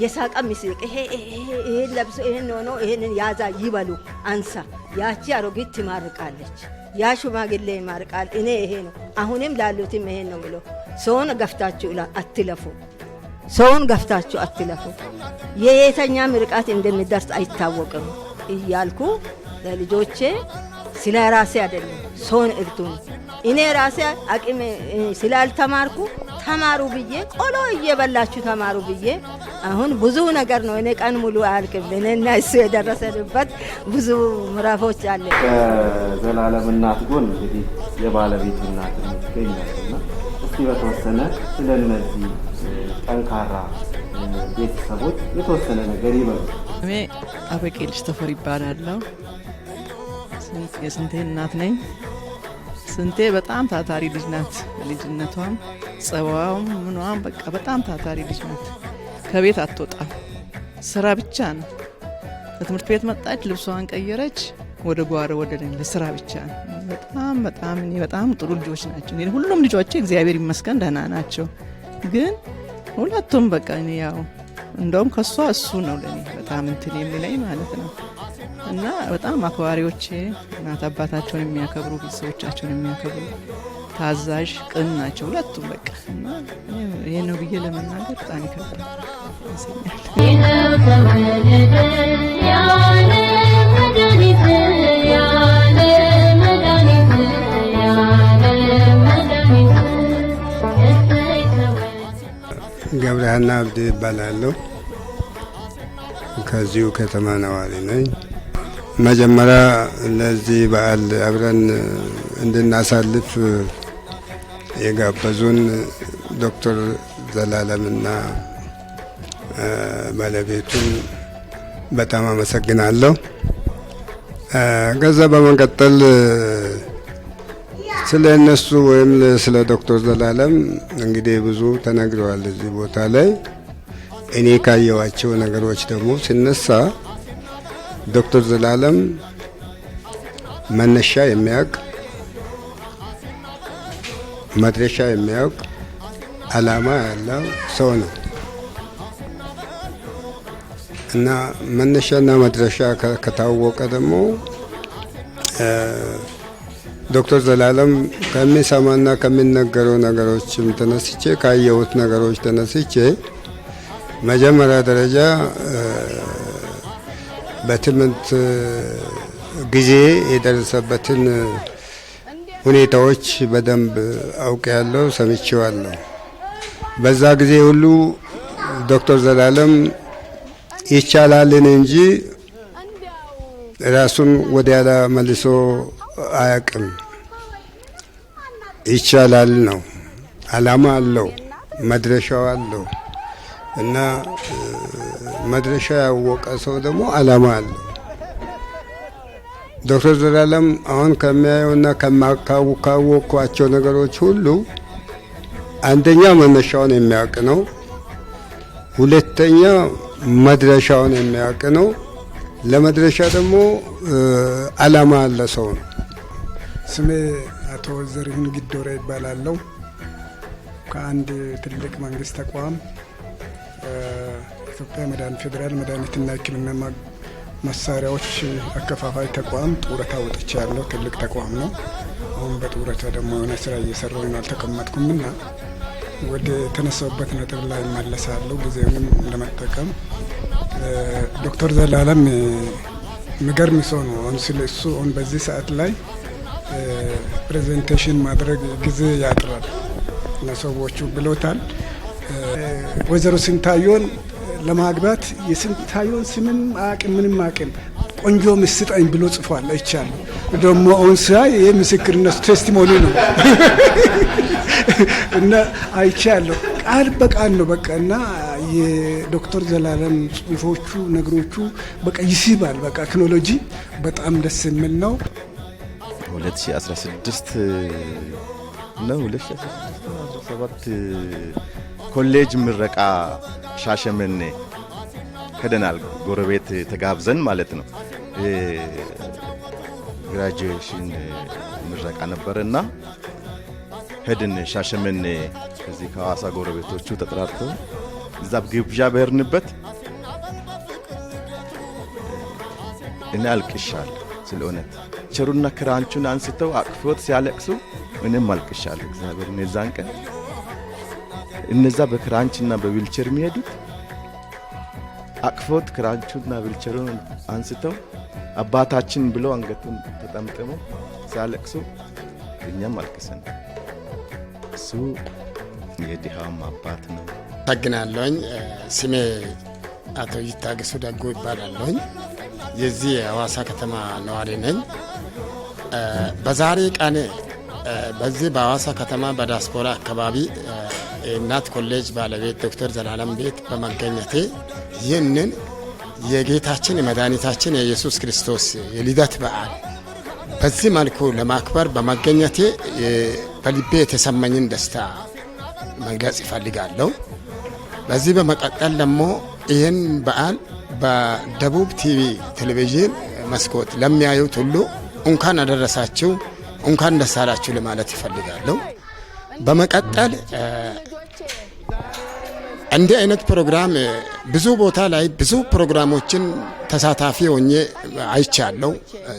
የሳቃ ምስቅ ይሄን ለብሶ ይሄን ሆኖ ይሄንን ያዛ ይበሉ አንሳ። ያቺ አሮጊት ትማርቃለች፣ ያ ሽማግሌ ይማርቃል። እኔ ይሄ ነው አሁንም ላሉትም ይሄን ነው ብሎ ሰውን ገፍታችሁ አትለፉ፣ ሰውን ገፍታችሁ አትለፉ። የየተኛ ምርቃት እንደሚደርስ አይታወቅም እያልኩ ለልጆቼ ስለ ራሴ አይደለም ሰውን እርዱን። እኔ ራሴ አቅም ስላልተማርኩ ተማሩ ብዬ ቆሎ እየበላችሁ ተማሩ ብዬ አሁን ብዙ ነገር ነው። እኔ ቀን ሙሉ አያልቅም። እኔና እሱ የደረሰንበት ብዙ ምዕራፎች አለ። ከዘላለም እናት ጎን እንግዲህ የባለቤቱ እናት ትገኛለችና እስቲ በተወሰነ ስለ እነዚህ ጠንካራ ቤተሰቦች የተወሰነ ነገር ይበሉ። እኔ አበቄልሽ ተፈሪ ይባላለሁ። የስንቴ እናት ነኝ። ስንቴ በጣም ታታሪ ልጅ ናት። ልጅነቷም ጸባዋም ምኗም በቃ በጣም ታታሪ ልጅ ናት። ከቤት አትወጣም፣ ስራ ብቻ ነው። ከትምህርት ቤት መጣች፣ ልብሷን ቀየረች፣ ወደ ጓሮ ወደ ስራ ብቻ ነው። በጣም ጥሩ ልጆች ናቸው። ሁሉም ልጆቼ እግዚአብሔር ይመስገን ደህና ናቸው። ግን ሁለቱም በቃ እኔ ያው እንደውም ከሷ እሱ ነው ለኔ በጣም እንትን የሚለኝ ማለት ነው። እና በጣም አክባሪዎቼ፣ እናት አባታቸውን የሚያከብሩ፣ ቤተሰቦቻቸውን የሚያከብሩ፣ ታዛዥ፣ ቅን ናቸው ሁለቱም በቃ። እና ይሄ ነው ብዬ ለመናገር በጣም ይከብዳል። ገብረሃና አብዲ ይባላለሁ። ከዚሁ ከተማ ነዋሪ ነኝ። መጀመሪያ ለዚህ በዓል አብረን እንድናሳልፍ የጋበዙን ዶክተር ዘላለምና ባለቤቱን በጣም አመሰግናለሁ። ከዛ በመቀጠል ስለ እነሱ ወይም ስለ ዶክተር ዘላለም እንግዲህ ብዙ ተነግረዋል እዚህ ቦታ ላይ። እኔ ካየዋቸው ነገሮች ደግሞ ሲነሳ ዶክተር ዘላለም መነሻ የሚያውቅ መድረሻ የሚያውቅ አላማ ያለው ሰው ነው እና መነሻና መድረሻ ከታወቀ ደግሞ ዶክተር ዘላለም ከሚሰማና ከሚነገረው ነገሮችም ተነስቼ ካየሁት ነገሮች ተነስቼ መጀመሪያ ደረጃ በትምህርት ጊዜ የደረሰበትን ሁኔታዎች በደንብ አውቄያለሁ፣ ሰምቼዋለሁ። በዛ ጊዜ ሁሉ ዶክተር ዘላለም ይቻላልን እንጂ ራሱን ወዲያላ መልሶ አያውቅም። ይቻላል ነው፣ አላማ አለው፣ መድረሻው አለው እና መድረሻ ያወቀ ሰው ደግሞ አላማ አለው። ዶክተር ዘላለም አሁን ከሚያየውና ካወቅኳቸው ነገሮች ሁሉ አንደኛ መነሻውን የሚያውቅ ነው፣ ሁለተኛ መድረሻውን የሚያውቅ ነው። ለመድረሻ ደግሞ አላማ አለ ሰው ነው። ስሜ አቶ ዘሪሁን ጊዶራ ይባላለሁ። ከአንድ ትልቅ መንግስት ተቋም ኢትዮጵያ ፌዴራል መድኃኒትና ሕክምና መሳሪያዎች አከፋፋይ ተቋም ጡረታ ወጥቻለሁ። ትልቅ ተቋም ነው። አሁን በጡረታ ደግሞ የሆነ ስራ እየሰራሁ ነው፣ አልተቀመጥኩምና ወደ ተነሳውበት ነጥብ ላይ እመለሳለሁ ጊዜውንም ለመጠቀም። ዶክተር ዘላለም የሚገርም ሰው ነው። አሁን ስለ እሱ አሁን በዚህ ሰዓት ላይ ፕሬዘንቴሽን ማድረግ ጊዜ ያጥራል እና ሰዎቹ ብሎታል። ወይዘሮ ስንታየውን ለማግባት የስንታየውን ስምም አቅም ምንም አቅም ቆንጆ ምስጠኝ ብሎ ጽፏል። አይቻለሁ ደግሞ አሁን ሳይ ይሄ ምስክርነት ቴስቲሞኒ ነው እና አይቻለሁ። ቃል በቃል ነው በቃ እና የዶክተር ዘላለም ጽሁፎቹ ነገሮቹ በቃ ይስባል። በቃ ቴክኖሎጂ በጣም ደስ የሚል ነው። 2016 ነው 2017 ኮሌጅ ምረቃ ሻሸመኔ ሄደናል። ጎረቤት ተጋብዘን ማለት ነው። ግራጁዌሽን ምረቃ ነበርና ሄድን ሻሸመኔ። እዚህ ከሐዋሳ ጎረቤቶቹ ተጠራርተው እዛ ግብዣ በሄድንበት እኔ አልቅሻለሁ። ስለ እውነት ቸሩና ክራንቹን አንስተው አቅፎት ሲያለቅሱ እኔም አልቅሻለሁ። እግዚአብሔር እነዛን ቀን እነዛ በክራንችና በዊልቸር የሚሄዱት አቅፎት ክራንቹና ዊልቸሩን አንስተው አባታችን ብለው አንገቱን ተጠምጥመው ሲያለቅሱ እኛም አልቅሰን። እሱ የድሃም አባት ነው። ታግናለሁኝ። ስሜ አቶ ይታገሱ ደጎ ይባላለሁኝ። የዚህ የሐዋሳ ከተማ ነዋሪ ነኝ። በዛሬ ቀን በዚህ በሐዋሳ ከተማ በዲያስፖራ አካባቢ እናት ኮሌጅ ባለቤት ዶክተር ዘላለም ቤት በመገኘቴ ይህንን የጌታችን የመድኃኒታችን የኢየሱስ ክርስቶስ የልደት በዓል በዚህ መልኩ ለማክበር በመገኘቴ በልቤ የተሰማኝን ደስታ መግለጽ ይፈልጋለሁ። በዚህ በመቀጠል ደግሞ ይህን በዓል በደቡብ ቲቪ ቴሌቪዥን መስኮት ለሚያዩት ሁሉ እንኳን አደረሳችሁ እንኳን ደስ አላችሁ ለማለት ይፈልጋለሁ። በመቀጠል እንዲህ አይነት ፕሮግራም ብዙ ቦታ ላይ ብዙ ፕሮግራሞችን ተሳታፊ ሆኜ አይቻለሁ።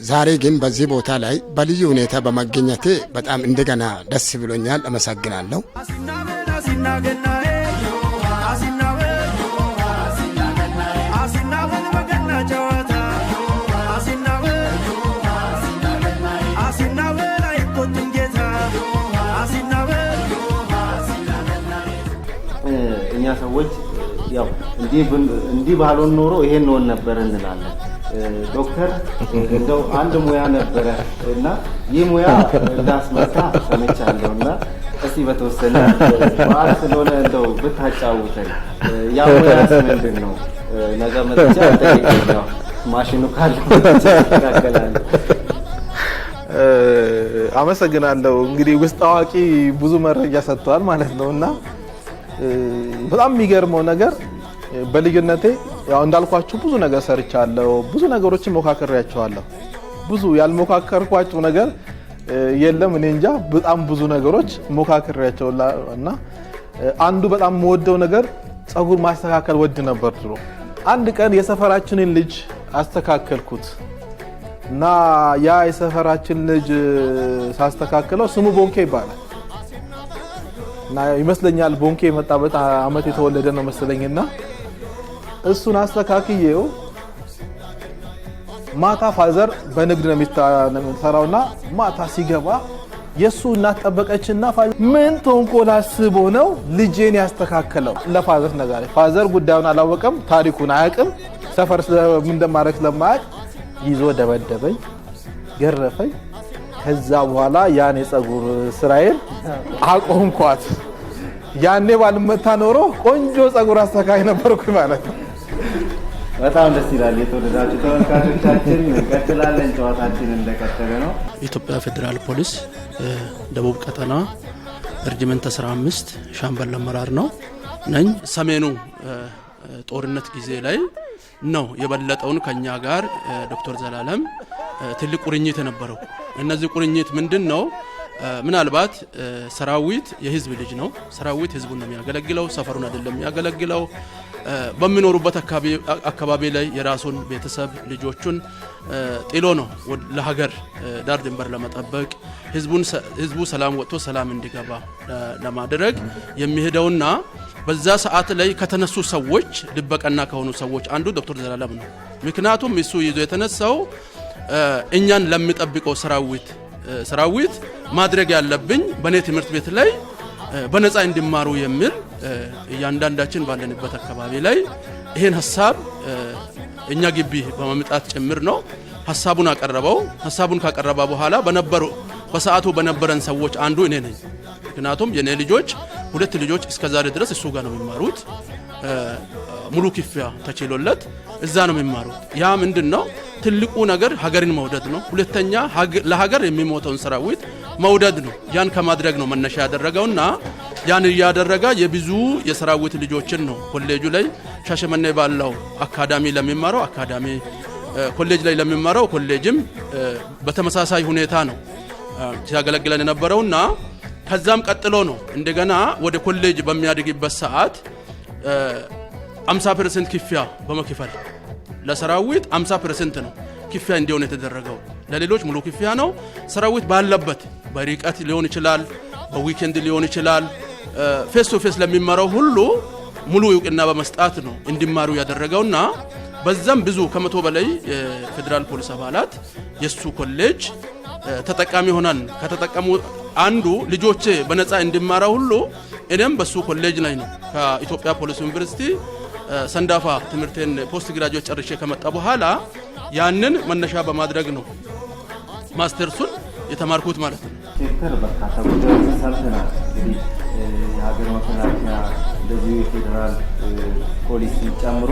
ዛሬ ግን በዚህ ቦታ ላይ በልዩ ሁኔታ በመገኘቴ በጣም እንደገና ደስ ብሎኛል። አመሰግናለሁ። እኛ ሰዎች ያው እንዲህ ባልሆን ኖሮ ይሄን ሆን ነበር እንላለን። ዶክተር እንደው አንድ ሙያ ነበረ እና ይህ ሙያ እንዳስመጣ ሰምቻለሁና እስቲ በተወሰነ በዓል ስለሆነ እንደው ብታጫውተን። ያ ሙያ ምንድን ነው? ነገ መጥቻ ጠይቀኛው ማሽኑ ካለ ተካከላለ። አመሰግናለሁ። እንግዲህ ውስጥ አዋቂ ብዙ መረጃ ሰጥቷል ማለት ነውና በጣም የሚገርመው ነገር በልጅነቴ ያው እንዳልኳችሁ ብዙ ነገር ሰርቻለሁ። ብዙ ነገሮችን ሞካክሬያቸዋለሁ። ብዙ ያልሞካከርኳቸው ነገር የለም። እኔ እንጃ በጣም ብዙ ነገሮች ሞካክሬያቸውና አንዱ በጣም የምወደው ነገር ጸጉር ማስተካከል ወድ ነበር ድሮ። አንድ ቀን የሰፈራችንን ልጅ አስተካከልኩት እና ያ የሰፈራችን ልጅ ሳስተካከለው ስሙ ቦንኬ ይባላል እና ይመስለኛል ቦንኬ የመጣበት አመት የተወለደ ነው መሰለኝና እሱን አስተካክዬው ማታ ፋዘር በንግድ ነው የሚሰራውና ማታ ሲገባ የሱ እናት ጠበቀችና ምን ተንኮል አስቦ ነው ልጄን ያስተካከለው ለፋዘር ነገር ፋዘር ጉዳዩን አላወቀም ታሪኩን አያውቅም ሰፈር ምን እንደማረክ ለማያውቅ ይዞ ደበደበኝ ገረፈኝ ከዛ በኋላ ያን የጸጉር ስራዬን አቆምኳት ያኔ ባልመታ ኖሮ ቆንጆ ጸጉር አስተካካይ ነበርኩ ማለት ነው በጣም ደስ ይላል የተወደዳችሁ ተመልካቾቻችን እንቀጥላለን ጨዋታችን እንደቀጠለ ነው ኢትዮጵያ ፌደራል ፖሊስ ደቡብ ቀጠና ሬጅመንት 15 ሻምበል አመራር ነው ነኝ ሰሜኑ ጦርነት ጊዜ ላይ ነው የበለጠውን ከኛ ጋር ዶክተር ዘላለም ትልቅ ቁርኝት ነበረው እነዚህ ቁርኝት ምንድነው ምናልባት ሰራዊት የህዝብ ልጅ ነው ሰራዊት ህዝቡን ነው የሚያገለግለው ሰፈሩን አይደለም የሚያገለግለው በሚኖሩበት አካባቢ ላይ የራሱን ቤተሰብ ልጆቹን ጥሎ ነው ለሀገር ዳር ድንበር ለመጠበቅ ህዝቡ ሰላም ወጥቶ ሰላም እንዲገባ ለማድረግ የሚሄደውና በዛ ሰዓት ላይ ከተነሱ ሰዎች ድበቀና ከሆኑ ሰዎች አንዱ ዶክተር ዘላለም ነው ምክንያቱም እሱ ይዞ የተነሳው እኛን ለሚጠብቀው ሰራዊት ማድረግ ያለብኝ በኔ ትምህርት ቤት ላይ በነፃ እንዲማሩ የሚል እያንዳንዳችን ባለንበት አካባቢ ላይ ይሄን ሐሳብ እኛ ግቢ በመምጣት ጭምር ነው ሐሳቡን አቀረበው ሐሳቡን ካቀረበ በኋላ በሰዓቱ በነበረን ሰዎች አንዱ እኔ ነኝ ምክንያቱም የኔ ልጆች ሁለት ልጆች እስከዛሬ ድረስ እሱ ጋር ነው የሚማሩት ሙሉ ክፍያ ተችሎለት እዛ ነው የሚማሩት ያ ምንድነው ትልቁ ነገር ሀገርን መውደድ ነው ሁለተኛ ለሀገር የሚሞተውን ሰራዊት መውደድ ነው ያን ከማድረግ ነው መነሻ ያደረገውና ያን ያደረጋ የብዙ የሰራዊት ልጆችን ነው ኮሌጁ ላይ ሻሸመኔ ባለው አካዳሚ ለሚማረው አካዳሚ ኮሌጅ ላይ ለሚማረው ኮሌጅም በተመሳሳይ ሁኔታ ነው ሲያገለግለን የነበረውና ከዛም ቀጥሎ ነው እንደገና ወደ ኮሌጅ በሚያድግበት ሰዓት 50% ክፍያ በመክፈል ለሰራዊት 50% ነው ክፍያ እንዲሆን የተደረገው ለሌሎች ሙሉ ክፍያ ነው ሰራዊት ባለበት በርቀት ሊሆን ይችላል በዊኬንድ ሊሆን ይችላል ፌስ ቱ ፌስ ለሚማረው ሁሉ ሙሉ ዕውቅና በመስጣት ነው እንዲማሩ ያደረገውና በዛም ብዙ ከመቶ በላይ ፌደራል ፖሊስ አባላት የሱ ኮሌጅ ተጠቃሚ ሆነን ከተጠቀሙ አንዱ ልጆቼ በነፃ እንዲማራ ሁሉ እኔም በሱ ኮሌጅ ላይ ነው ከኢትዮጵያ ፖሊስ ዩኒቨርሲቲ ሰንዳፋ ትምህርቴን ፖስት ግራጁዌት ጨርሼ ከመጣ በኋላ ያንን መነሻ በማድረግ ነው ማስተርሱን የተማርኩት ማለት ነው ሴክተር በርካታ ጉዳዮች ሰምተናል እንግዲህ የሀገር መከላከያ እንደዚህ የፌደራል ፖሊስ ጨምሮ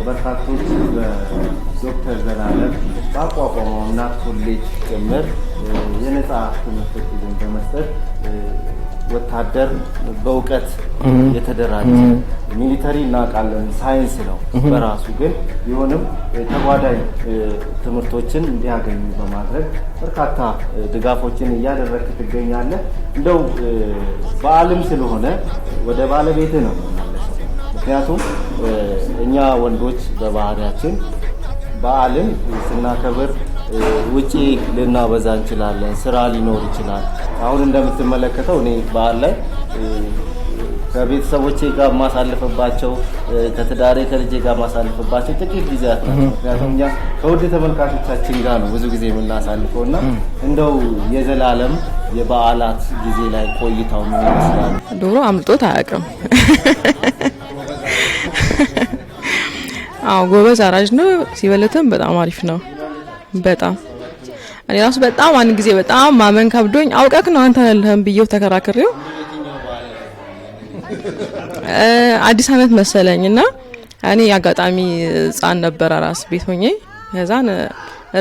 በርካቶች በዶክተር ዘላለም ባቋቋመው እናት ኮሌጅ ጭምር የነጻ ትምህርት በመስጠት ወታደር በእውቀት የተደራጀ ሚሊተሪ እናውቃለን ሳይንስ ነው በራሱ ግን ቢሆንም ተጓዳኝ ትምህርቶችን እንዲያገኙ በማድረግ በርካታ ድጋፎችን እያደረግክ ትገኛለህ እንደው በዓለም ስለሆነ ወደ ባለቤት ነው ምክንያቱም እኛ ወንዶች በባህሪያችን በዓልን ስናከብር ውጪ ልናበዛ እንችላለን ስራ ሊኖር ይችላል አሁን እንደምትመለከተው እኔ በዓል ላይ ከቤተሰቦቼ ጋር ማሳልፈባቸው ከትዳሬ ከልጄ ጋር ማሳልፈባቸው ጥቂት ጊዜያት ናቸው ምክንያቱም እኛ ከውድ ተመልካቾቻችን ጋር ነው ብዙ ጊዜ የምናሳልፈውና እንደው የዘላለም የበዓላት ጊዜ ላይ ቆይታው ምን ይመስላል ዶሮ አምልጦት አያውቅም አዎ ጎበዝ አራጅ ነው ሲበለተም በጣም አሪፍ ነው በጣም እኔ ራሱ በጣም አንድ ጊዜ በጣም ማመን ከብዶኝ አውቀክ ነው አንተ ለህም ብዬው ተከራክሬው አዲስ አመት መሰለኝና እኔ ያጋጣሚ ጻን ነበር ራስ ቤት ሆኜ ከዛን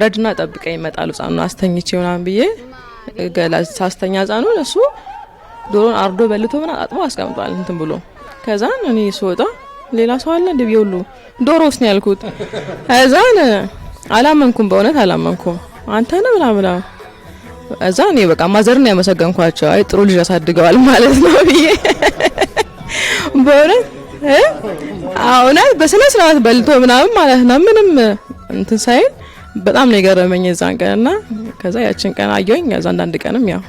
ረድና ጠብቀኝ ይመጣሉ ጻኑ አስተኝቼው ምናምን ብዬ ገላ ሳስተኛ ጻኑ እሱ ዶሮን አርዶ በልቶ ምናምን አጥሞ አስቀምጧል እንትን ብሎ ከዛን እኔ ስወጣ ሌላ ሰው አለ እንደ ቢውሉ ዶሮስ ነው ያልኩት። እዛን አላመንኩም፣ በእውነት አላመንኩም። አንተ ነህ ምናምን እዛ እኔ በቃ ማዘርን ያመሰገንኳቸው አይ ጥሩ ልጅ ያሳድገዋል ማለት ነው ብዬ በእውነት አሁን በስነ ስርዓት በልቶ ምናምን ማለት ነው ምንም እንትን ሳይል በጣም ነው የገረመኝ እዛን ቀንና ከዛ ያችን ቀን አየሁኝ። ከዛ አንዳንድ ቀንም ያው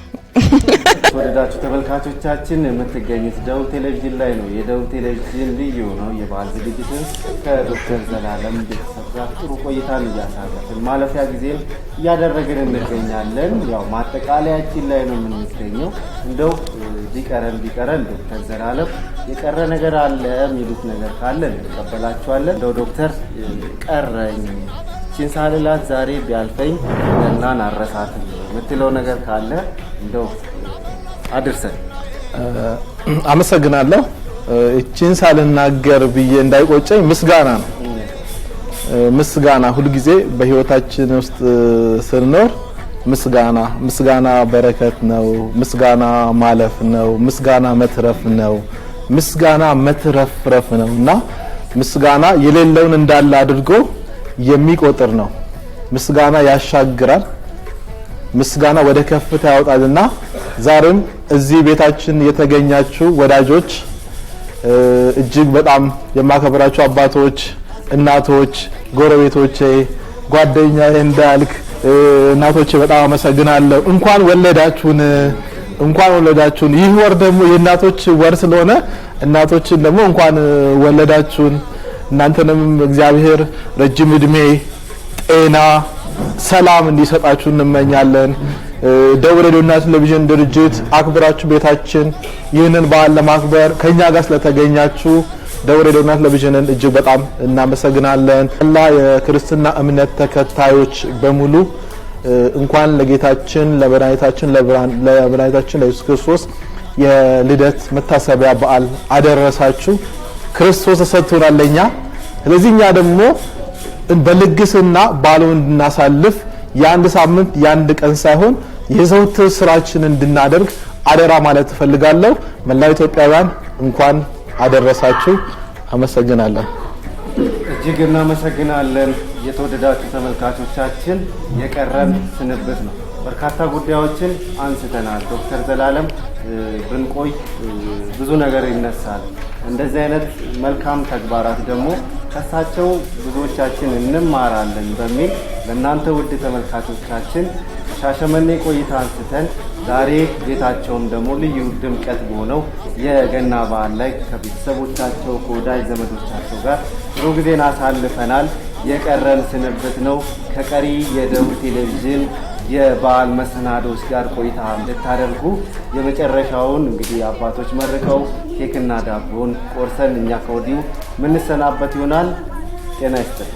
ወደዳችሁ ተመልካቾቻችን የምትገኙት ደቡብ ቴሌቪዥን ላይ ነው። የደቡብ ቴሌቪዥን ልዩ ነው የበዓል ዝግጅትን ከዶክተር ዘላለም ቤተሰብ ጋር ጥሩ ቆይታን እያሳለፍን ማለፊያ ጊዜም እያደረግን እንገኛለን። ያው ማጠቃለያችን ላይ ነው የምንገኘው። እንደው ቢቀረን ዶክተር ዘላለም የቀረ ነገር አለ የሚሉት ነገር ካለ እንቀበላችኋለን። እንደው ዶክተር ቀረኝ ቺንሳልላት ዛሬ ቢያልፈኝ ገናን አረሳትም የምትለው ነገር ካለ እንደው አድርሰን። አመሰግናለሁ። እቺን ሳልናገር ብዬ እንዳይቆጨኝ ምስጋና ነው። ምስጋና ሁሉ ጊዜ በህይወታችን ውስጥ ስንኖር ምስጋና በረከት ነው። ምስጋና ማለፍ ነው። ምስጋና መትረፍ ነው። ምስጋና መትረፍረፍ ነውና ምስጋና የሌለውን እንዳለ አድርጎ የሚቆጥር ነው። ምስጋና ያሻግራል። ምስጋና ወደ ከፍታ ያወጣልና ዛሬም እዚህ ቤታችን የተገኛችሁ ወዳጆች እጅግ በጣም የማከብራችሁ አባቶች፣ እናቶች፣ ጎረቤቶቼ፣ ጓደኛዬ እንዳልክ እናቶቼ በጣም አመሰግናለሁ። እንኳን ወለዳችሁን። ይህ ወር ደግሞ የእናቶች ወር ስለሆነ እናቶችን ደግሞ እንኳን ወለዳችሁን። እናንተንም እግዚአብሔር ረጅም እድሜ፣ ጤና፣ ሰላም እንዲሰጣችሁ እንመኛለን። ደቡብ ሬዲዮና ቴሌቪዥን ድርጅት አክብራችሁ ቤታችን ይህንን በዓል ለማክበር ከኛ ጋር ስለተገኛችሁ ደቡብ ሬዲዮና ቴሌቪዥንን እጅግ በጣም እናመሰግናለን። የክርስትና እምነት ተከታዮች በሙሉ እንኳን ለጌታችን ለመድኃኒታችን ለኢየሱስ ክርስቶስ የልደት መታሰቢያ በዓል አደረሳችሁ። ክርስቶስ ተሰጥቶናል ለኛ። ስለዚህ እኛ ደግሞ በልግስና በዓሉን እንድናሳልፍ የአንድ ሳምንት የአንድ ቀን ሳይሆን የዘውትር ስራችን እንድናደርግ አደራ ማለት እፈልጋለሁ። መላው ኢትዮጵያውያን እንኳን አደረሳችሁ። አመሰግናለሁ። እጅግ እናመሰግናለን። የተወደዳችሁ ተመልካቾቻችን የቀረን ስንብት ነው። በርካታ ጉዳዮችን አንስተናል። ዶክተር ዘላለም ብንቆይ ብዙ ነገር ይነሳል። እንደዚህ አይነት መልካም ተግባራት ደግሞ ከሳቸው ብዙዎቻችን እንማራለን በሚል ለእናንተ ውድ ተመልካቾቻችን ሻሸመኔ ቆይታ አንስተን ዛሬ ቤታቸውም ደግሞ ልዩ ድምቀት በሆነው የገና በዓል ላይ ከቤተሰቦቻቸው ከወዳጅ ዘመዶቻቸው ጋር ጥሩ ጊዜን አሳልፈናል። የቀረን ስንብት ነው። ከቀሪ የደቡብ ቴሌቪዥን የበዓል መሰናዶች ጋር ቆይታ እንድታደርጉ የመጨረሻውን እንግዲህ አባቶች መርቀው ኬክና ዳቦን ቆርሰን እኛ ከወዲሁ ምንሰናበት ይሆናል። ጤና ይስጥልኝ።